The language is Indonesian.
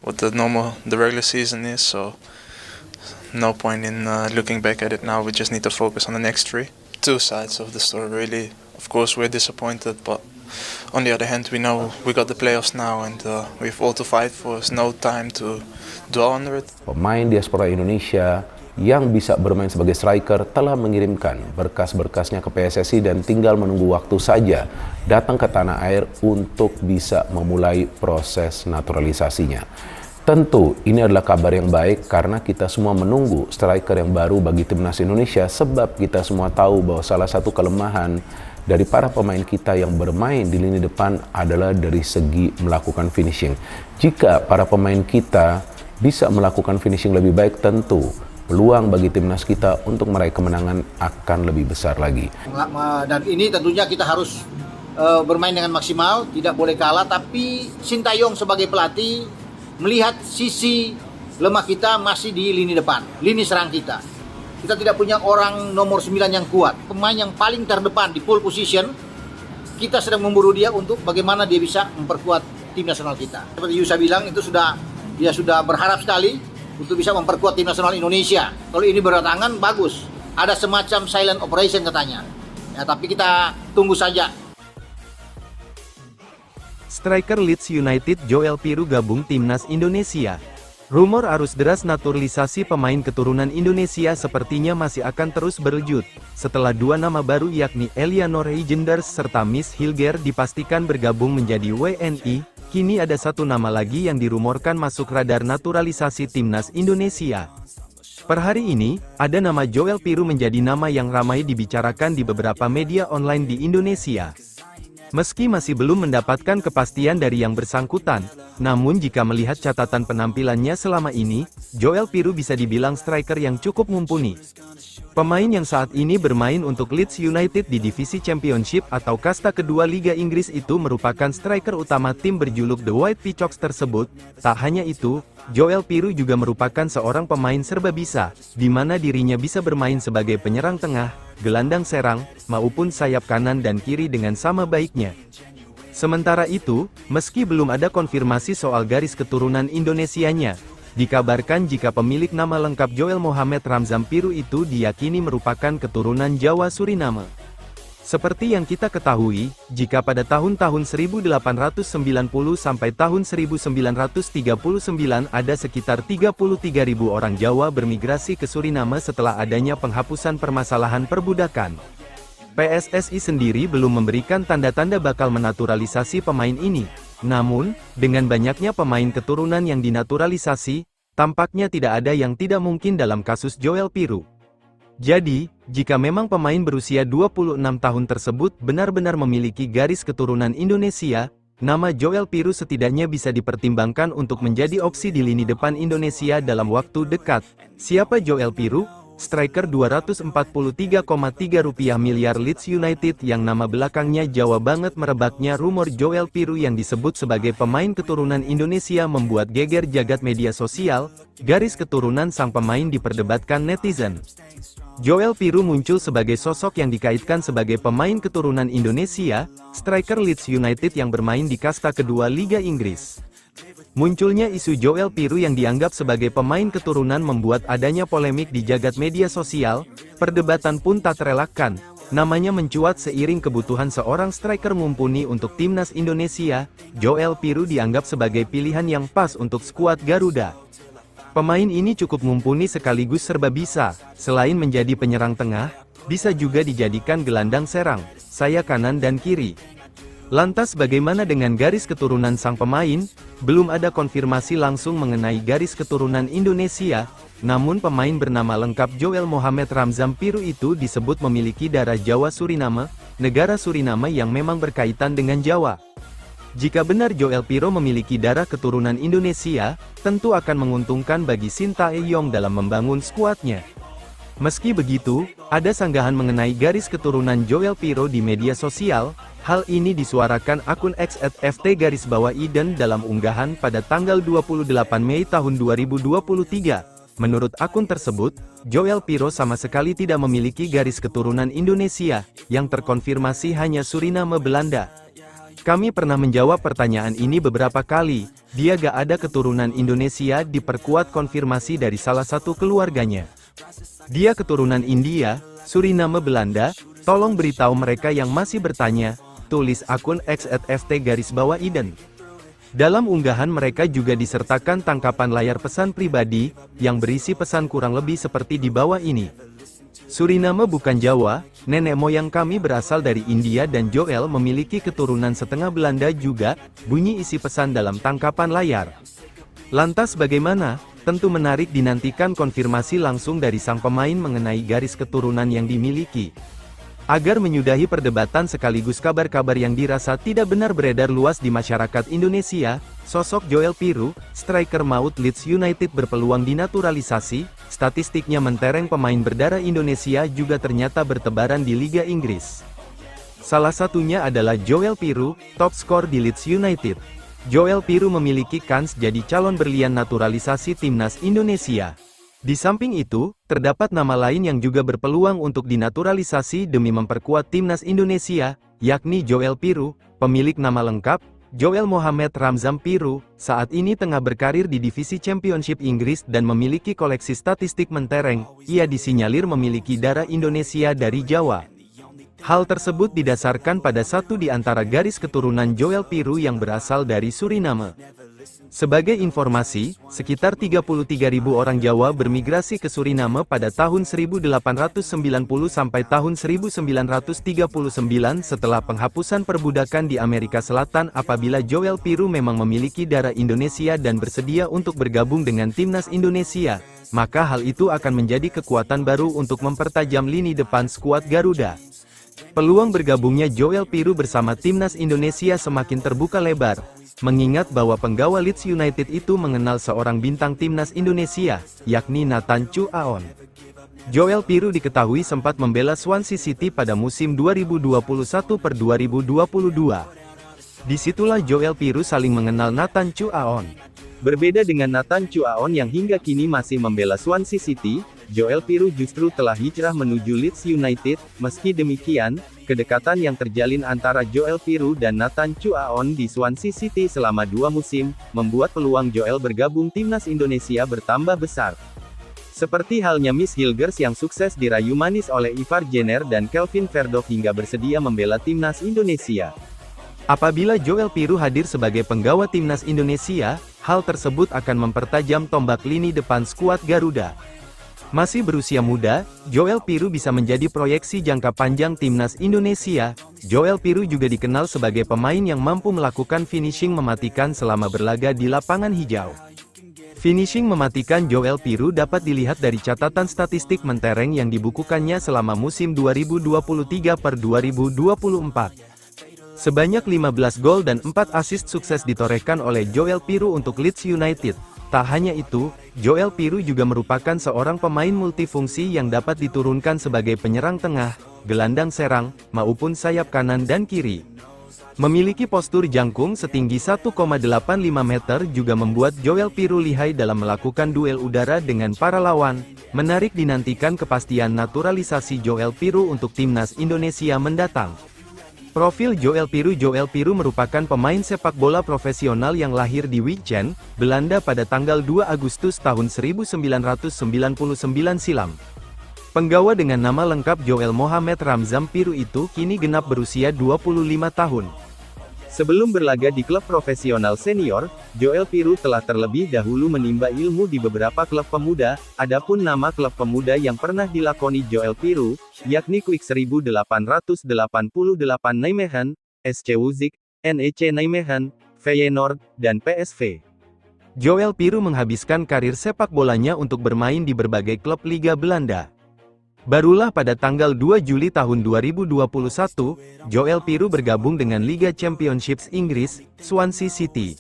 what the regular season is. So no point in looking back at it now. We just need to focus on the next three. Two sides of the story, really. Of course, we're disappointed, but on the other hand, we know we got the playoffs now, and we have all to fight for. There's no time to dwell on it. Pemain diaspora Indonesia yang bisa bermain sebagai striker telah mengirimkan berkas-berkasnya ke PSSI dan tinggal menunggu waktu saja datang ke tanah air untuk bisa memulai proses naturalisasinya. Tentu ini adalah kabar yang baik karena kita semua menunggu striker yang baru bagi timnas Indonesia, sebab kita semua tahu bahwa salah satu kelemahan dari para pemain kita yang bermain di lini depan adalah dari segi melakukan finishing. Jika para pemain kita bisa melakukan finishing lebih baik, tentu peluang bagi timnas kita untuk meraih kemenangan akan lebih besar lagi. Dan ini tentunya kita harus bermain dengan maksimal, tidak boleh kalah. Tapi Sintayong sebagai pelatih melihat sisi lemah kita masih di lini depan, lini serang kita. Kita tidak punya orang nomor 9 yang kuat, pemain yang paling terdepan di pole position. Kita sedang memburu dia untuk bagaimana dia bisa memperkuat tim nasional kita. Seperti Yusa bilang, dia sudah berharap sekali untuk bisa memperkuat tim nasional Indonesia. Kalau ini berdatangan, bagus. Ada semacam silent operation katanya. Ya, tapi kita tunggu saja. Striker Leeds United Joel Piru gabung timnas Indonesia. Rumor arus deras naturalisasi pemain keturunan Indonesia sepertinya masih akan terus berlanjut. Setelah dua nama baru yakni Eleanor Heijenders serta Miss Hilger dipastikan bergabung menjadi WNI, kini ada satu nama lagi yang dirumorkan masuk radar naturalisasi timnas Indonesia. Per hari ini, ada nama Joel Piru menjadi nama yang ramai dibicarakan di beberapa media online di Indonesia. Meski masih belum mendapatkan kepastian dari yang bersangkutan, namun jika melihat catatan penampilannya selama ini, Joel Piru bisa dibilang striker yang cukup mumpuni. Pemain yang saat ini bermain untuk Leeds United di divisi Championship atau kasta kedua Liga Inggris itu merupakan striker utama tim berjuluk The White Peacocks tersebut. Tak hanya itu, Joel Piru juga merupakan seorang pemain serba bisa, di mana dirinya bisa bermain sebagai penyerang tengah, gelandang serang, maupun sayap kanan dan kiri dengan sama baiknya. Sementara itu, meski belum ada konfirmasi soal garis keturunan Indonesianya, dikabarkan jika pemilik nama lengkap Joel Mohamed Ramzam Piru itu diyakini merupakan keturunan Jawa Suriname. Seperti yang kita ketahui, jika pada tahun-tahun 1890 sampai tahun 1939 ada sekitar 33.000 orang Jawa bermigrasi ke Suriname setelah adanya penghapusan permasalahan perbudakan. PSSI sendiri belum memberikan tanda-tanda bakal menaturalisasi pemain ini. Namun, dengan banyaknya pemain keturunan yang dinaturalisasi, tampaknya tidak ada yang tidak mungkin dalam kasus Joel Piru. Jadi, jika memang pemain berusia 26 tahun tersebut benar-benar memiliki garis keturunan Indonesia, nama Joel Piru setidaknya bisa dipertimbangkan untuk menjadi opsi di lini depan Indonesia dalam waktu dekat. Siapa Joel Piru? Striker 243,3 miliar Leeds United yang nama belakangnya Jawa banget. Merebaknya rumor Joel Piru yang disebut sebagai pemain keturunan Indonesia membuat geger jagat media sosial. Garis keturunan sang pemain diperdebatkan netizen. Joel Piru muncul sebagai sosok yang dikaitkan sebagai pemain keturunan Indonesia, striker Leeds United yang bermain di kasta kedua Liga Inggris. Munculnya isu Joel Piru yang dianggap sebagai pemain keturunan membuat adanya polemik di jagat media sosial. Perdebatan pun tak terelakkan. Namanya mencuat seiring kebutuhan seorang striker mumpuni untuk timnas Indonesia. Joel Piru dianggap sebagai pilihan yang pas untuk skuad Garuda. Pemain ini cukup mumpuni sekaligus serba bisa. Selain menjadi penyerang tengah, bisa juga dijadikan gelandang serang, sayap kanan dan kiri. Lantas bagaimana dengan garis keturunan sang pemain? Belum ada konfirmasi langsung mengenai garis keturunan Indonesia, namun pemain bernama lengkap Joel Mohamed Ramzam Piru itu disebut memiliki darah Jawa Suriname, negara Suriname yang memang berkaitan dengan Jawa. Jika benar Joel Piru memiliki darah keturunan Indonesia, tentu akan menguntungkan bagi Sintayong dalam membangun skuadnya. Meski begitu, ada sanggahan mengenai garis keturunan Joel Piru di media sosial. Hal ini disuarakan akun X@ft_Iden dalam unggahan pada tanggal 28 Mei tahun 2023. Menurut akun tersebut, Joel Piru sama sekali tidak memiliki garis keturunan Indonesia, yang terkonfirmasi hanya Suriname Belanda. Kami pernah menjawab pertanyaan ini beberapa kali. Dia gak ada keturunan Indonesia, diperkuat konfirmasi dari salah satu keluarganya. Dia keturunan India, Suriname, Belanda. Tolong beritahu mereka yang masih bertanya, tulis akun @ft_iden. Dalam unggahan mereka juga disertakan tangkapan layar pesan pribadi, yang berisi pesan kurang lebih seperti di bawah ini. Suriname bukan Jawa, nenek moyang kami berasal dari India dan Joel memiliki keturunan setengah Belanda juga, bunyi isi pesan dalam tangkapan layar. Lantas bagaimana? Tentu menarik dinantikan konfirmasi langsung dari sang pemain mengenai garis keturunan yang dimiliki. Agar menyudahi perdebatan sekaligus kabar-kabar yang dirasa tidak benar beredar luas di masyarakat Indonesia, sosok Joel Piru, striker maut Leeds United berpeluang dinaturalisasi. Statistiknya mentereng pemain berdarah Indonesia juga ternyata bertebaran di Liga Inggris. Salah satunya adalah Joel Piru, top skor di Leeds United. Joel Piru memiliki kans jadi calon berlian naturalisasi timnas Indonesia. Di samping itu, terdapat nama lain yang juga berpeluang untuk dinaturalisasi demi memperkuat timnas Indonesia, yakni Joel Piru, pemilik nama lengkap, Joel Mohamed Ramzam Piru, saat ini tengah berkarir di divisi Championship Inggris dan memiliki koleksi statistik mentereng. Ia disinyalir memiliki darah Indonesia dari Jawa. Hal tersebut didasarkan pada satu di antara garis keturunan Joel Piru yang berasal dari Suriname. Sebagai informasi, sekitar 33.000 orang Jawa bermigrasi ke Suriname pada tahun 1890 sampai tahun 1939 setelah penghapusan perbudakan di Amerika Selatan. Apabila Joel Piru memang memiliki darah Indonesia dan bersedia untuk bergabung dengan timnas Indonesia, maka hal itu akan menjadi kekuatan baru untuk mempertajam lini depan skuad Garuda. Peluang bergabungnya Joel Piru bersama timnas Indonesia semakin terbuka lebar, mengingat bahwa penggawa Leeds United itu mengenal seorang bintang timnas Indonesia, yakni Nathan Chu Aon. Joel Piru diketahui sempat membela Swansea City pada musim 2021-2022. Disitulah Joel Piru saling mengenal Nathan Chu Aon. Berbeda dengan Nathan Chu Aon yang hingga kini masih membela Swansea City, Joel Piru justru telah hijrah menuju Leeds United. Meski demikian, kedekatan yang terjalin antara Joel Piru dan Nathan Chu Aon di Swansea City selama 2 musim, membuat peluang Joel bergabung timnas Indonesia bertambah besar. Seperti halnya Miss Hilgers yang sukses dirayu manis oleh Ivar Jenner dan Kelvin Verdov hingga bersedia membela timnas Indonesia. Apabila Joel Piru hadir sebagai penggawa timnas Indonesia, hal tersebut akan mempertajam tombak lini depan skuad Garuda. Masih berusia muda, Joel Piru bisa menjadi proyeksi jangka panjang timnas Indonesia. Joel Piru juga dikenal sebagai pemain yang mampu melakukan finishing mematikan selama berlaga di lapangan hijau. Finishing mematikan Joel Piru dapat dilihat dari catatan statistik mentereng yang dibukukannya selama musim 2023-2024. Sebanyak 15 gol dan 4 assist sukses ditorehkan oleh Joel Piru untuk Leeds United. Tak hanya itu, Joel Piru juga merupakan seorang pemain multifungsi yang dapat diturunkan sebagai penyerang tengah, gelandang serang, maupun sayap kanan dan kiri. Memiliki postur jangkung setinggi 1,85 meter juga membuat Joel Piru lihai dalam melakukan duel udara dengan para lawan. Menarik dinantikan kepastian naturalisasi Joel Piru untuk timnas Indonesia mendatang. Profil Joel Piru merupakan pemain sepak bola profesional yang lahir di Wijchen, Belanda pada tanggal 2 Agustus tahun 1999 silam. Penggawa dengan nama lengkap Joel Mohamed Ramzam Piru itu kini genap berusia 25 tahun. Sebelum berlaga di klub profesional senior, Joel Piru telah terlebih dahulu menimba ilmu di beberapa klub pemuda. Adapun nama klub pemuda yang pernah dilakoni Joel Piru, yakni Quick 1888 Nijmegen, SC Wuzik, NEC Nijmegen, Feyenoord, dan PSV. Joel Piru menghabiskan karir sepak bolanya untuk bermain di berbagai klub Liga Belanda. Barulah pada tanggal 2 Juli tahun 2021, Joel Piru bergabung dengan Liga Championships Inggris, Swansea City.